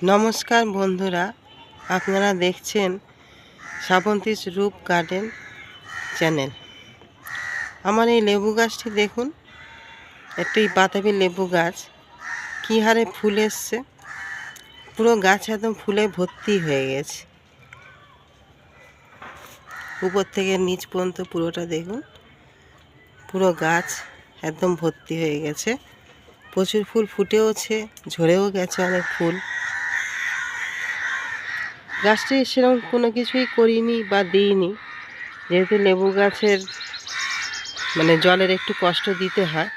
নমস্কার বন্ধুরা, আপনারা দেখছেন শ্রাবন্তীস রূপ গার্ডেন চ্যানেল। আমার এই লেবু গাছটি দেখুন, একটি বাতাবি লেবু গাছ, কী হারে ফুল এসছে। পুরো গাছ একদম ফুলে ভর্তি হয়ে গেছে, উপর থেকে নিচ পর্যন্ত পুরোটা দেখুন, পুরো গাছ একদম ভর্তি হয়ে গেছে। প্রচুর ফুল ফুটেওছে, ঝরেও গেছে অনেক ফুল। গাছটি সেরকম কোনো কিছুই করিনি বা দিইনি, যেহেতু লেবু গাছের জলের একটু কষ্ট দিতে হয়,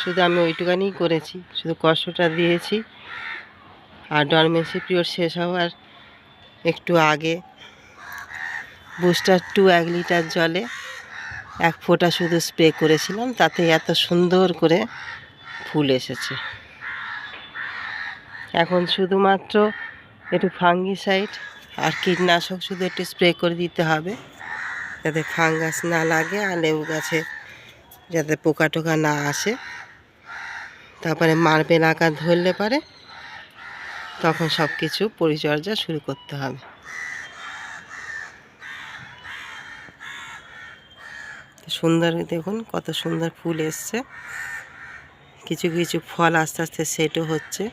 শুধু আমি ওইটুকানিই করেছি, শুধু কষ্টটা দিয়েছি। আর ডরমেন্সি পিরিয়ড শেষ হওয়ার একটু আগে বুস্টার 2 1 লিটার জলে 1 ফোঁটা শুধু স্প্রে করেছিলাম, তাতে এত সুন্দর করে ফুল এসেছে। এখন শুধুমাত্র একটু ফাঙ্গিসাইড আর কীটনাশক শুধু একটু স্প্রে করে দিতে হবে, যাতে ফাঙ্গাস না লাগে আর লেবু গাছে যাতে পোকা টোকা না আসে। তারপরে মার্বেল আকার ধরলে পারে তখন সব কিছু পরিচর্যা শুরু করতে হবে। সুন্দর দেখুন, কত সুন্দর ফুল এসছে। কিছু কিছু ফল আস্তে আস্তে সেটও হচ্ছে।